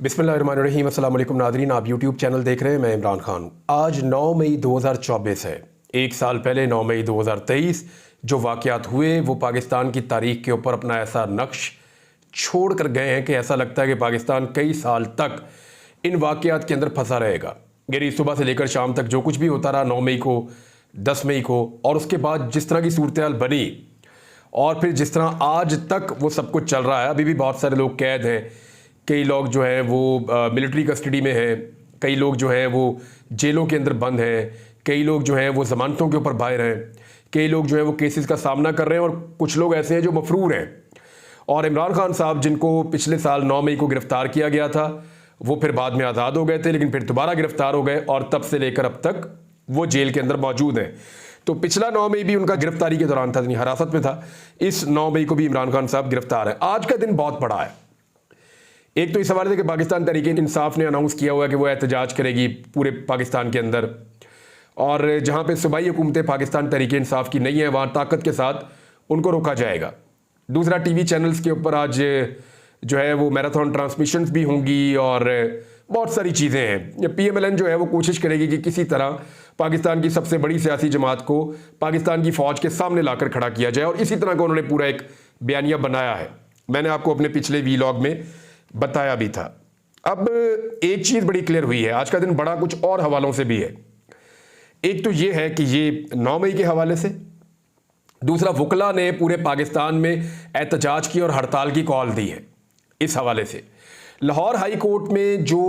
बिस्मिल्लाहिर्रहमानिर्रहीम। अस्सलाम वालेकुम नाज़रीन, आप यूट्यूब चैनल देख रहे हैं। मैं इमरान खान हूँ। आज 9 मई 2024 है। एक साल पहले 9 मई 2023 जो वाक़यात हुए वो पाकिस्तान की तारीख़ के ऊपर अपना ऐसा नक्श छोड़ कर गए हैं कि ऐसा लगता है कि पाकिस्तान कई साल तक इन वाक़यात के अंदर फंसा रहेगा। यानी सुबह से लेकर शाम तक जो कुछ भी होता रहा 9 मई को, 10 मई को, और उसके बाद जिस तरह की सूरत हाल बनी और फिर जिस तरह आज तक वो सब कुछ चल रहा है। अभी भी बहुत सारे लोग कैद हैं, कई लोग जो हैं वो मिलिट्री कस्टडी में हैं, कई लोग जो हैं वो जेलों के अंदर बंद हैं, कई लोग जो हैं वो ज़मानतों के ऊपर बाहर हैं, कई लोग जो हैं वो केसेस का सामना कर रहे हैं, और कुछ लोग ऐसे हैं जो मफरूर हैं। और इमरान खान साहब जिनको पिछले साल 9 मई को गिरफ़्तार किया गया था वो फिर बाद में आज़ाद हो गए थे, लेकिन फिर दोबारा गिरफ़्तार हो गए और तब से लेकर अब तक वो जेल के अंदर मौजूद हैं। तो पिछला 9 मई भी उनका गिरफ़्तारी के दौरान था, यानी हिरासत में था। इस 9 मई को भी इमरान खान साहब गिरफ़्तार है। आज का दिन बहुत बड़ा है। एक तो इस हवाले से कि पाकिस्तान तहरीक-ए-इंसाफ ने अनाउंस किया हुआ है कि वो एहतजाज करेगी पूरे पाकिस्तान के अंदर, और जहां पे सूबाई हुकूमतें पाकिस्तान तहरीक-ए-इंसाफ की नहीं है वहां ताकत के साथ उनको रोका जाएगा। दूसरा, टीवी चैनल्स के ऊपर आज जो है वो मैराथन ट्रांसमिशंस भी होंगी और बहुत सारी चीज़ें हैं। PMLN जो है वो कोशिश करेगी कि किसी तरह पाकिस्तान की सबसे बड़ी सियासी जमात को पाकिस्तान की फ़ौज के सामने लाकर खड़ा किया जाए, और इसी तरह का उन्होंने पूरा एक बयानिया बनाया है। मैंने आपको अपने पिछले वीलॉग में बताया भी था। अब एक चीज़ बड़ी क्लियर हुई है, आज का दिन बड़ा कुछ और हवालों से भी है। एक तो ये है कि ये 9 मई के हवाले से, दूसरा वकला ने पूरे पाकिस्तान में एहतजाज की और हड़ताल की कॉल दी है। इस हवाले से लाहौर हाई कोर्ट में जो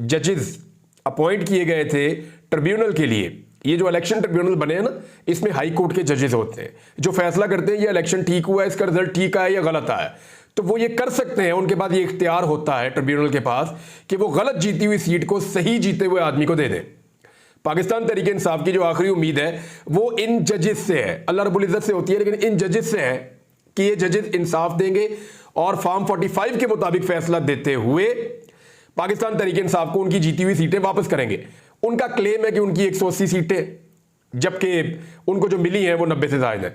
जजेस अपॉइंट किए गए थे ट्रिब्यूनल के लिए, ये जो इलेक्शन ट्रिब्यूनल बने हैं ना, इसमें हाई कोर्ट के जजेस होते हैं जो फैसला करते हैं ये इलेक्शन ठीक हुआ है, इसका रिजल्ट ठीक आया या गलत आया। तो वो ये कर सकते हैं, उनके पास ये इख्तियार होता है ट्रिब्यूनल के पास कि वो गलत जीती हुई सीट को सही जीते हुए आदमी को दे दें। पाकिस्तान तहरीक-ए-इंसाफ की जो आखिरी उम्मीद है वो इन जजेस से है, अल्लाह रब्बुल इज़्ज़त से होती है, लेकिन इन जजेस से है कि ये जजेस इंसाफ देंगे और फॉर्म 45 के मुताबिक फैसला देते हुए पाकिस्तान तहरीक-ए-इंसाफ को उनकी जीती हुई सीटें वापस करेंगे। उनका क्लेम है कि उनकी 180 सीटें, जबकि उनको जो मिली हैं वो 90 से ज़ायद है।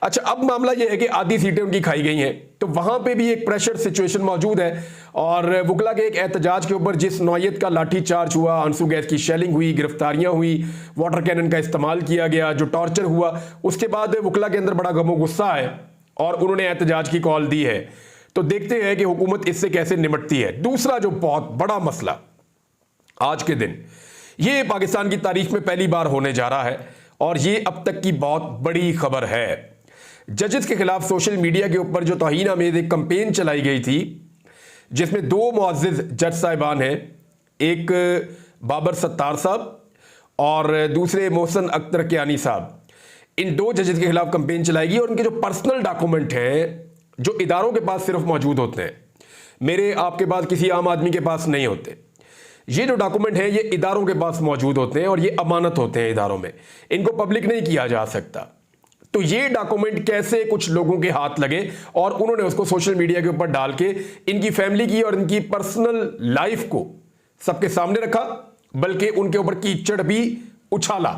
अच्छा, अब मामला यह है कि आधी सीटें उनकी खाई गई हैं, तो वहां पे भी एक प्रेशर सिचुएशन मौजूद है। और वकला के एक एहतजाज के ऊपर जिस नौयत का लाठी चार्ज हुआ, आंसू गैस की शेलिंग हुई, गिरफ्तारियां हुई, वाटर कैनन का इस्तेमाल किया गया, जो टॉर्चर हुआ, उसके बाद वकला के अंदर बड़ा गमो गुस्सा है और उन्होंने एहतजाज की कॉल दी है। तो देखते हैं कि हुकूमत इससे कैसे निपटती है। दूसरा जो बहुत बड़ा मसला आज के दिन, ये पाकिस्तान की तारीख में पहली बार होने जा रहा है और ये अब तक की बहुत बड़ी खबर है। जजेस के खिलाफ सोशल मीडिया के ऊपर जो तौहीन आमेज़ एक कंपेन चलाई गई थी, जिसमें 2 मुअज़्ज़िज़ जज साहिबान हैं, एक बाबर सत्तार साहब और दूसरे मोहसिन अख्तर कियानी साहब। इन 2 जजेस के खिलाफ कंपेन चलाएगी और उनके जो पर्सनल डॉक्यूमेंट हैं जो इदारों के पास सिर्फ मौजूद होते हैं, मेरे आपके पास किसी आम आदमी के पास नहीं होते। ये जो डॉक्यूमेंट हैं ये इदारों के पास मौजूद होते हैं और ये अमानत होते हैं इदारों में, इनको पब्लिक नहीं किया जा सकता। तो ये डॉक्यूमेंट कैसे कुछ लोगों के हाथ लगे और उन्होंने उसको सोशल मीडिया के ऊपर डाल के इनकी फैमिली की और इनकी पर्सनल लाइफ को सबके सामने रखा, बल्कि उनके ऊपर कीचड़ भी उछाला।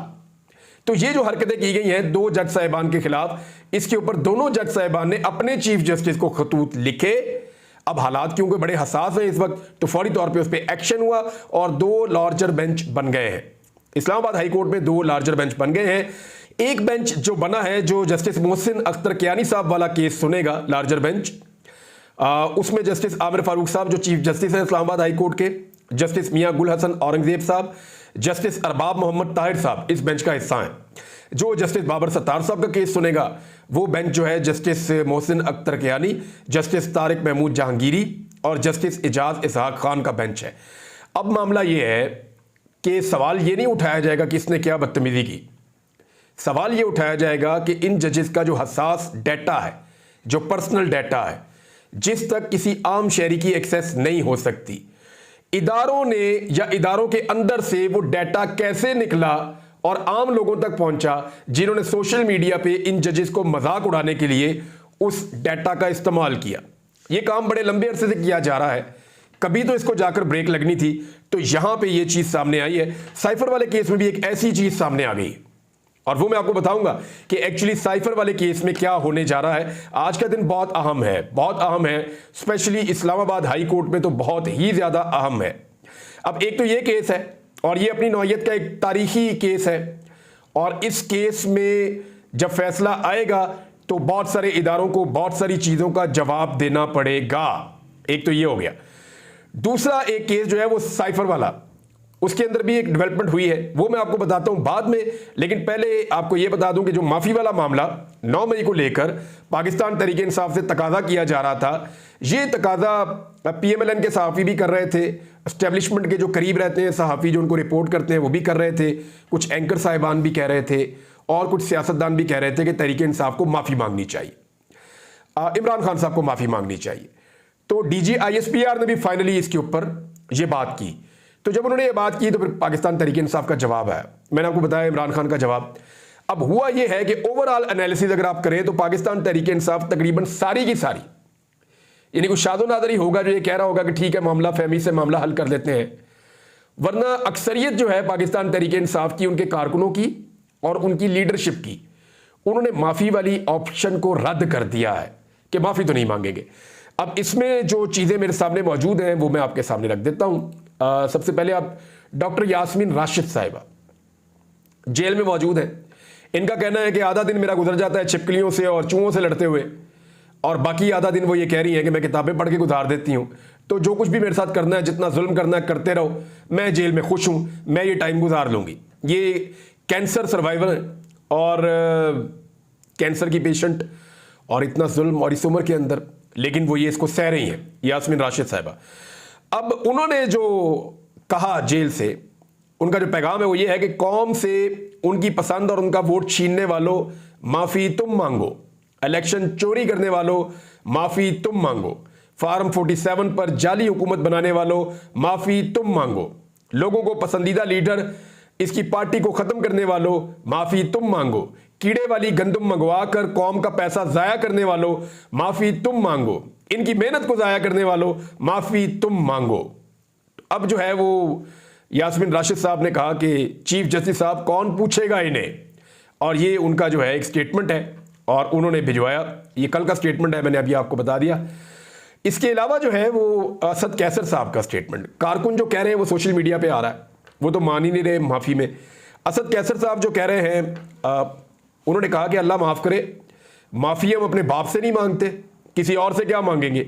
तो ये जो हरकतें की गई हैं 2 जज साहिबान के खिलाफ, इसके ऊपर दोनों जज साहिबान ने अपने चीफ जस्टिस को खतूत लिखे। अब हालात क्योंकि बड़े हसास हैं इस वक्त, तो फौरी तौर पे उस पर एक्शन हुआ और 2 लार्जर बेंच बन गए हैं। इस्लामाबाद हाई कोर्ट में 2 लार्जर बेंच बन गए हैं। एक बेंच जो बना है, जो जस्टिस मोहसिन अख्तर कियानी साहब वाला केस सुनेगा, लार्जर बेंच, उसमें जस्टिस आमिर फारूक साहब जो चीफ जस्टिस हैं इस्लामाबाद हाई कोर्ट के, जस्टिस मियां गुल हसन औरंगजेब साहब, जस्टिस अरबाब मोहम्मद ताहिर साहब इस बेंच का हिस्सा हैं। जो जस्टिस बाबर सत्तार साहब का केस सुनेगा वो बेंच जो है जस्टिस मोहसिन अख्तर कियानी, जस्टिस तारिक महमूद जहांगीरी और जस्टिस इजाज इसहाक खान का बेंच है। अब मामला ये है कि सवाल ये नहीं उठाया जाएगा कि इसने क्या बदतमीजी की, सवाल ये उठाया जाएगा कि इन जजेस का जो हसास डेटा है, जो पर्सनल डेटा है, जिस तक किसी आम शहरी की एक्सेस नहीं हो सकती, इदारों ने या इदारों के अंदर से वो डेटा कैसे निकला और आम लोगों तक पहुंचा, जिन्होंने सोशल मीडिया पे इन जजेस को मजाक उड़ाने के लिए उस डेटा का इस्तेमाल किया। ये काम बड़े लंबे अरसे से किया जा रहा है, कभी तो इसको जाकर ब्रेक लगनी थी। तो यहां पे ये चीज सामने आई है। साइफर वाले केस में भी एक ऐसी चीज सामने आ गई और वो मैं आपको बताऊंगा कि एक्चुअली साइफर वाले केस में क्या होने जा रहा है। आज का दिन बहुत अहम है, बहुत अहम है, स्पेशली इस्लामाबाद हाई कोर्ट में तो बहुत ही ज्यादा अहम है। अब एक तो ये केस है और ये अपनी नौयत का एक तारीखी केस है, और इस केस में जब फैसला आएगा तो बहुत सारे इदारों को बहुत सारी चीजों का जवाब देना पड़ेगा। एक तो ये हो गया। दूसरा एक केस जो है वो साइफर वाला, उसके अंदर भी एक डेवलपमेंट हुई है, वो मैं आपको बताता हूं बाद में। लेकिन पहले आपको यह बता दूं कि जो माफी वाला मामला 9 मई को लेकर पाकिस्तान तहरीक इंसाफ से तकाजा किया जा रहा था, ये तकाजा पीएमएलएन के सहाफ़ी भी कर रहे थे, एस्टेब्लिशमेंट के जो करीब रहते हैं सहाफ़ी जो उनको रिपोर्ट करते हैं वो भी कर रहे थे, कुछ एंकर साहिबान भी कह रहे थे और कुछ सियासतदान भी कह रहे थे कि तहरीक इंसाफ को माफ़ी मांगनी चाहिए, इमरान खान साहब को माफ़ी मांगनी चाहिए। तो डीजी आईएसपीआर ने भी फाइनली इसके ऊपर ये बात की। तो जब उन्होंने ये बात की तो फिर पाकिस्तान तहरीक इंसाफ का जवाब आया। मैंने आपको बताया इमरान खान का जवाब। अब हुआ ये है कि ओवरऑल एनालिसिस अगर आप करें तो पाकिस्तान तहरीक इंसाफ तकरीबन सारी की सारी, यानी कुछ शादो नादर ही होगा जो ये कह रहा होगा कि ठीक है मामला फहमी से मामला हल कर लेते हैं, वरना अक्सरियत जो है पाकिस्तान तहरीक इंसाफ की, उनके कारकुनों की और उनकी लीडरशिप की, उन्होंने माफ़ी वाली ऑप्शन को रद्द कर दिया है कि माफ़ी तो नहीं मांगेंगे। अब इसमें जो चीज़ें मेरे सामने मौजूद हैं वो मैं आपके सामने रख देता हूं। सबसे पहले आप डॉक्टर यास्मीन राशिद साहिबा जेल में मौजूद हैं। इनका कहना है कि आधा दिन मेरा गुजर जाता है छिपकलियों से और चूहों से लड़ते हुए, और बाकी आधा दिन वो ये कह रही हैं कि मैं किताबें पढ़ के गुजार देती हूं, तो जो कुछ भी मेरे साथ करना है, जितना जुल्म करना है करते रहो, मैं जेल में खुश हूं, मैं ये टाइम गुजार लूंगी। ये कैंसर सर्वाइवर है और कैंसर की पेशेंट, और इतना जुल्म और इस उम्र के अंदर, लेकिन वो ये इसको सह रही हैं यास्मीन राशिद साहिबा। अब उन्होंने जो कहा जेल से, उनका जो पैगाम है वो ये है कि कौम से उनकी पसंद और उनका वोट छीनने वालों माफ़ी तुम मांगो, इलेक्शन चोरी करने वालों माफ़ी तुम मांगो, फार्म 47 पर जाली हुकूमत बनाने वालों माफ़ी तुम मांगो, लोगों को पसंदीदा लीडर इसकी पार्टी को ख़त्म करने वालों माफ़ी तुम मांगो, कीड़े वाली गंदम मंगवा कर कौम का पैसा ज़ाया करने वालों माफ़ी तुम मांगो, इनकी मेहनत को ज़ाया करने वालों माफ़ी तुम मांगो। अब जो है वो यास्मीन राशिद साहब ने कहा कि चीफ जस्टिस साहब कौन पूछेगा इन्हें, और ये उनका जो है एक स्टेटमेंट है और उन्होंने भिजवाया। ये कल का स्टेटमेंट है, मैंने अभी आपको बता दिया। इसके अलावा जो है वो असद कैसर साहब का स्टेटमेंट, कारकुन जो कह रहे हैं वो सोशल मीडिया पे आ रहा है, वो तो मान ही नहीं रहे माफ़ी में। असद कैसर साहब जो कह रहे हैं, उन्होंने कहा कि अल्लाह माफ़ करे, माफ़ी हम अपने बाप से नहीं मांगते, किसी और से क्या मांगेंगे,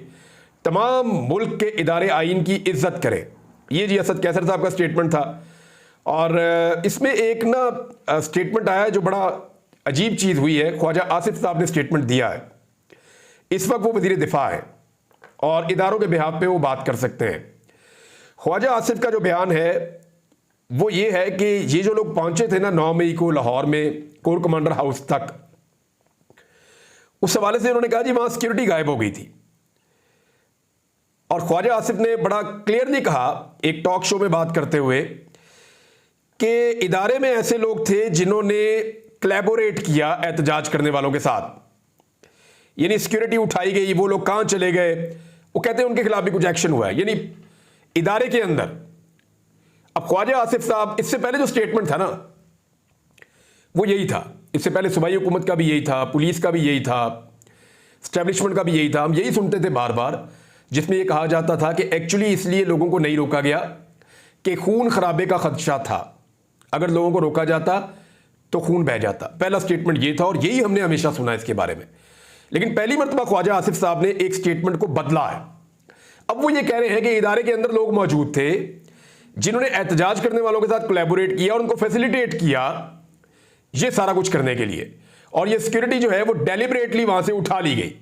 तमाम मुल्क के इदारे आइन की इज्जत करें। ये जी असद कैसर साहब का स्टेटमेंट था। और इसमें एक ना स्टेटमेंट आया जो बड़ा अजीब चीज़ हुई है, ख्वाजा आसिफ साहब ने स्टेटमेंट दिया है। इस वक्त वो वज़ीर दिफा है और इदारों के बिहाफ पे वो बात कर सकते हैं। ख्वाजा आसिफ का जो बयान है वो ये है कि ये जो लोग पहुंचे थे ना 9 मई को लाहौर में कोर कमांडर हाउस तक, उस हवाले से उन्होंने कहा जी वहां सिक्योरिटी गायब हो गई थी। और ख्वाजा आसिफ ने बड़ा क्लियरली कहा एक टॉक शो में बात करते हुए कि इदारे में ऐसे लोग थे जिन्होंने कोलैबोरेट किया एहतजाज करने वालों के साथ, यानी सिक्योरिटी उठाई गई, वो लोग कहां चले गए, वो कहते हैं उनके खिलाफ भी कुछ एक्शन हुआ है, यानी इदारे के अंदर। अब ख्वाजा आसिफ साहब, इससे पहले जो स्टेटमेंट था ना वो यही था, इससे पहले सूबाई हुकूमत का भी यही था, पुलिस का भी यही था, एस्टेब्लिशमेंट का भी यही था, हम यही सुनते थे बार बार, जिसमें यह कहा जाता था कि एक्चुअली इसलिए लोगों को नहीं रोका गया कि खून खराबे का खदशा था, अगर लोगों को रोका जाता तो खून बह जाता। पहला स्टेटमेंट ये था और यही हमने हमेशा सुना इसके बारे में। लेकिन पहली मरतबा ख्वाजा आसिफ साहब ने एक स्टेटमेंट को बदला है। अब वो ये कह रहे हैं कि इदारे के अंदर लोग मौजूद थे जिन्होंने एहतजाज करने वालों के साथ कोलैबोरेट किया और उनको फैसिलिटेट किया ये सारा कुछ करने के लिए, और ये सिक्योरिटी जो है वो डेलिबरेटली वहां से उठा ली गई,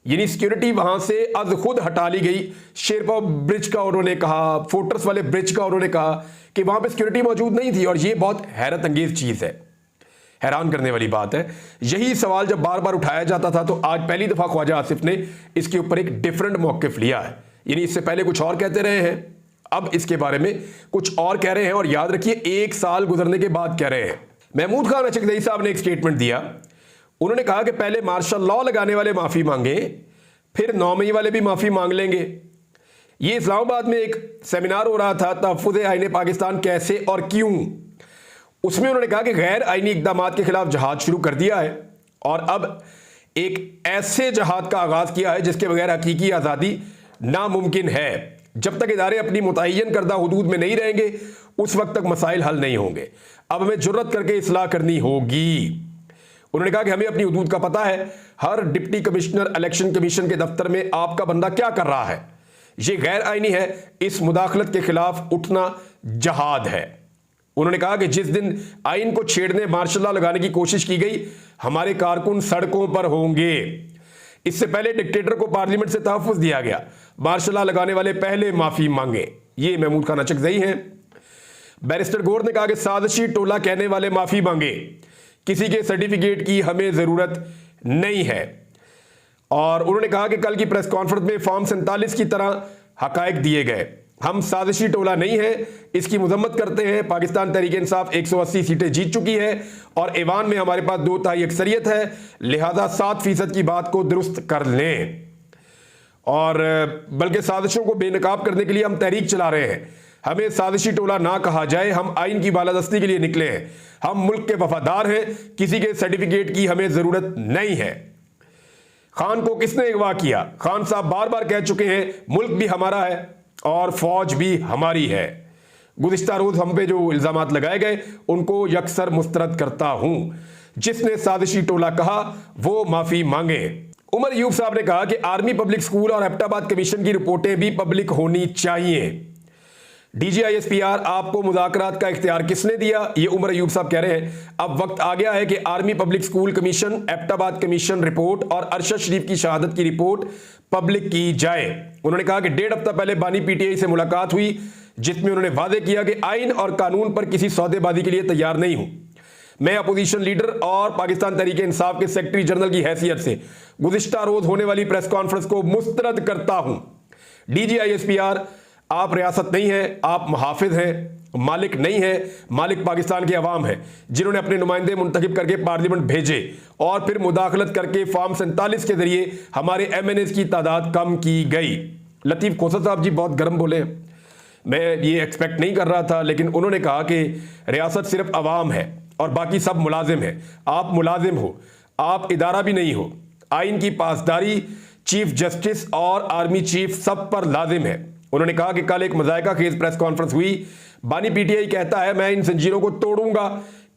यानी सिक्योरिटी वहां से अज खुद हटा ली गई। शेरपा ब्रिज का उन्होंने कहा, फोर्ट्रेस वाले ब्रिज का उन्होंने कहा कि वहां पे सिक्योरिटी मौजूद नहीं थी, और ये बहुत हैरत अंगेज चीज है, हैरान करने वाली बात है। यही सवाल जब बार बार उठाया जाता था तो आज पहली दफा ख्वाजा आसिफ ने इसके ऊपर एक डिफरेंट मौकिफ लिया है, यानी इससे पहले कुछ और कहते रहे हैं, अब इसके बारे में कुछ और कह रहे हैं, और याद रखिए 1 साल गुजरने के बाद कह रहे हैं। महमूद खान अचकज़ई साहब ने एक स्टेटमेंट दिया, उन्होंने कहा कि पहले मार्शल लॉ लगाने वाले माफी मांगे, फिर 9 मई वाले भी माफी मांग लेंगे। ये इस्लामाबाद में एक सेमिनार हो रहा था, तहफ़्फ़ुज़ आईन पाकिस्तान कैसे और क्यों, उसमें उन्होंने कहा कि गैर आईनी इकदामात के खिलाफ जहाद शुरू कर दिया है और अब एक ऐसे जहाद का आगाज किया है जिसके बगैर हकीकी आज़ादी नामुमकिन है। जब तक इदारे अपनी मुतय्यन करदा हुदूद में नहीं रहेंगे उस वक्त तक मसाइल हल नहीं होंगे। अब हमें जुर्रत करके इस्लाह करनी होगी। उन्होंने कहा कि हमें अपनी हुदूद का पता है, हर डिप्टी कमिश्नर इलेक्शन कमीशन के दफ्तर में आपका बंदा क्या कर रहा है, यह गैर आईनी है, इस मुदाखलत के खिलाफ उठना जहाद है। उन्होंने कहा कि जिस दिन आइन को छेड़ने मार्शल लॉ लगाने की कोशिश की गई हमारे कारकुन सड़कों पर होंगे। इससे पहले डिक्टेटर को पार्लियामेंट से तहफ्फुज़ दिया गया, मार्शल लॉ लगाने वाले पहले माफी मांगे। ये महमूद खान अचकज़ई हैं। बैरिस्टर गौर ने कहा कि साजिशी टोला कहने वाले माफी मांगे, किसी के सर्टिफिकेट की हमें जरूरत नहीं है। और उन्होंने कहा कि कल की प्रेस कॉन्फ्रेंस में फॉर्म 47 की तरह हकायक दिए गए, हम साजिशी टोला नहीं है, इसकी मजम्मत करते हैं। पाकिस्तान तहरीक इंसाफ 180 सीटें जीत चुकी है और ऐवान में हमारे पास 2/3 अक्सरियत है, लिहाजा 7% की बात को दुरुस्त कर लें। और बल्कि साजिशों को बेनकाब करने के लिए हम तहरीक चला रहे हैं, हमें साजिशी टोला ना कहा जाए, हम आइन की बालादस्ती के लिए निकले हैं, हम मुल्क के वफादार हैं, किसी के सर्टिफिकेट की हमें जरूरत नहीं है। खान को किसने अगवा किया? खान साहब बार बार कह चुके हैं मुल्क भी हमारा है और फौज भी हमारी है। गुज़िश्ता रोज हम पे जो इल्जामात लगाए गए उनको यकसर मुस्तरद करता हूं। जिसने साजिशी टोला कहा वो माफी मांगे। उमर यूब साहब ने कहा कि आर्मी पब्लिक स्कूल और एबटाबाद कमीशन की रिपोर्टें भी पब्लिक होनी चाहिए। DGISPR आपको मुज़ाकरात का इख्तियार किसने दिया? ये उमर अयूब साहब कह रहे हैं अब वक्त आ गया है कि army public school commission, Abbottabad commission report और अरशद शरीफ की शहादत की रिपोर्ट पब्लिक की जाए। उन्होंने कहा कि 1.5 हफ्ता पहले बानी PTI से मुलाकात हुई जिसमें उन्होंने वादे किया कि आइन और कानून पर किसी सौदेबाजी के लिए तैयार नहीं हूं। मैं अपोजिशन लीडर और पाकिस्तान तहरीक इंसाफ के सेक्रेटरी जनरल की हैसियत से गुज़िश्ता रोज होने वाली प्रेस कॉन्फ्रेंस को मुस्तरद करता हूं। DGISPR आप रियासत नहीं है, आप मुहाफिज हैं, मालिक नहीं है, मालिक पाकिस्तान के अवाम है जिन्होंने अपने नुमाइंदे मुंतखब करके पार्लियामेंट भेजे और फिर मुदाखलत करके फॉर्म 47 के जरिए हमारे MNAs की तादाद कम की गई। लतीफ़ खोसा साहब जी बहुत गर्म बोले, मैं ये एक्सपेक्ट नहीं कर रहा था, लेकिन उन्होंने कहा कि रियासत सिर्फ अवाम है और बाकी सब मुलाजिम है। आप मुलाजिम हो, आप इदारा भी नहीं हो। आइन की पासदारी चीफ जस्टिस और आर्मी चीफ सब पर लाजिम है। उन्होंने कहा कि कल एक मज़ायका खेज प्रेस कॉन्फ्रेंस हुई, बानी PTI कहता है मैं इन जंजीरों को तोड़ूंगा,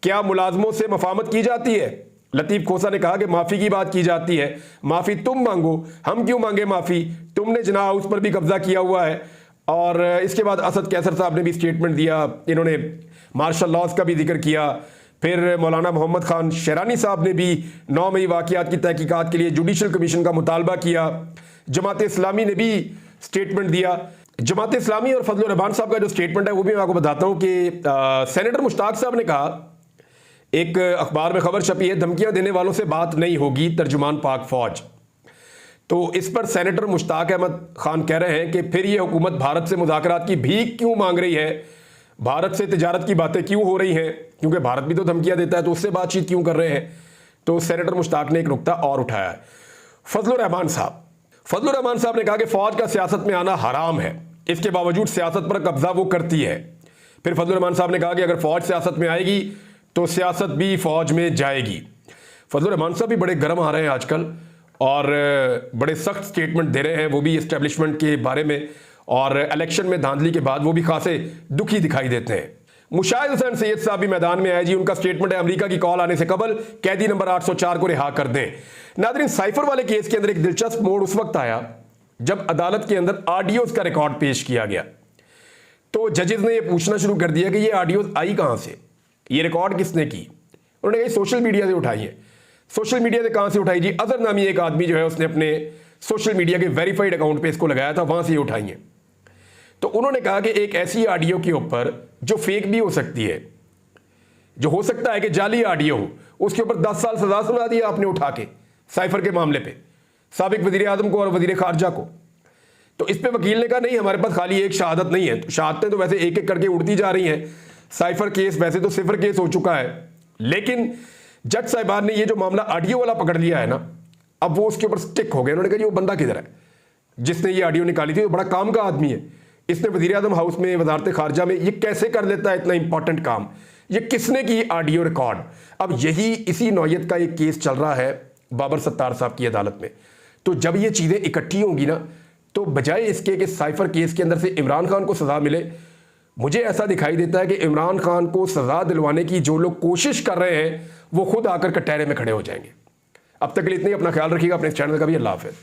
क्या मुलाजमों से मफामत की जाती है? लतीफ़ खोसा ने कहा कि माफ़ी की बात की जाती है, माफ़ी तुम मांगो, हम क्यों मांगे माफ़ी, तुमने जिना हाउस पर भी कब्जा किया हुआ है। और इसके बाद असद कैसर साहब ने भी स्टेटमेंट दिया, इन्होंने मार्शल लॉज का भी जिक्र किया। फिर मौलाना मोहम्मद खान शहरानी साहब ने भी 9 मई वाक़ियात की तहकीकात के लिए जुडिशल कमीशन का मुतालबा किया। जमात इस्लामी ने भी स्टेटमेंट दिया। जमात इस्लामी और फजल रहमान साहब का जो स्टेटमेंट है वो भी मैं आपको बताता हूं कि सेनेटर मुश्ताक साहब ने कहा, एक अखबार में खबर छपी है, धमकियां देने वालों से बात नहीं होगी, तर्जुमान पाक फौज। तो इस पर सेनेटर मुश्ताक अहमद खान कह रहे हैं कि फिर ये हुकूमत भारत से मुज़ाकरात की भीख क्यों मांग रही है, भारत से तिजारत की बातें क्यों हो रही हैं, क्योंकि भारत भी तो धमकियां देता है, तो उससे बातचीत क्यों कर रहे हैं। तो सेनेटर मुश्ताक ने एक नुकता और उठाया है। फजल रहमान साहब ने कहा कि फौज का सियासत में आना हराम है, इसके बावजूद सियासत पर कब्जा वो करती है। फिर फजल रहमान साहब ने कहा कि अगर फौज सियासत में आएगी तो सियासत भी फौज में जाएगी। फजल रहमान साहब भी बड़े गर्म आ रहे हैं आजकल और बड़े सख्त स्टेटमेंट दे रहे हैं, वो भी इस्टेब्लिशमेंट के बारे में, और इलेक्शन में धांधली के बाद वो भी खासे दुखी दिखाई देते हैं। मुशाहिद हुसैन सैयद साहब भी मैदान में आए जी, उनका स्टेटमेंट है अमेरिका की कॉल आने से कबल कैदी नंबर 804 को रिहा कर दें। नादरीन, साइफर वाले केस के अंदर एक दिलचस्प मोड़ उस वक्त आया जब अदालत के अंदर ऑडियोज का रिकॉर्ड पेश किया गया। तो जजेस ने यह पूछना शुरू कर दिया कि ये ऑडियोज आई कहां से, ये रिकॉर्ड किसने की? उन्होंने कहा सोशल मीडिया से उठाई है। सोशल मीडिया से कहां से उठाई जी? अजहर नामी एक आदमी जो है उसने अपने सोशल मीडिया के वेरीफाइड अकाउंट पे इसको लगाया था, वहां से ये उठाई है। तो उन्होंने कहा कि एक ऐसी ऑडियो के ऊपर जो फेक भी हो सकती है, जो हो सकता है कि जाली ऑडियो हो, उसके ऊपर 10 साल सजा सुना दिया आपने उठा के साइफर के मामले पे साबिक वजीर आजम को और वजीर खारजा को। तो इस पे वकील ने कहा नहीं, हमारे पास खाली एक शहादत नहीं है, तो शहादतें तो वैसे एक एक करके उड़ती जा रही हैं। साइफर केस वैसे तो सिफर केस हो चुका है, लेकिन जज साहिबान ने ये जो मामला ऑडियो वाला पकड़ लिया है ना, अब वो उसके ऊपर स्टिक हो गए। उन्होंने कहा जी वो बंदा किधर है जिसने ये ऑडियो निकाली थी? वो बड़ा काम का आदमी है, इसने वजीर आजम हाउस में, वजारत खारजा में ये कैसे कर लेता है इतना इंपॉर्टेंट काम? ये किसने की ऑडियो रिकॉर्ड। अब यही इसी नौयत का एक केस चल रहा है बाबर सत्तार साहब की अदालत में। तो जब ये चीज़ें इकट्ठी होंगी ना, तो बजाय इसके कि साइफर केस के अंदर से इमरान खान को सज़ा मिले, मुझे ऐसा दिखाई देता है कि इमरान खान को सज़ा दिलवाने की जो लोग कोशिश कर रहे हैं वो खुद आकर कटहरे में खड़े हो जाएंगे। अब तक के लिए इतनी, अपना ख्याल रखिएगा, अपने चैनल का भी। अल्लाह हाफ़िज़।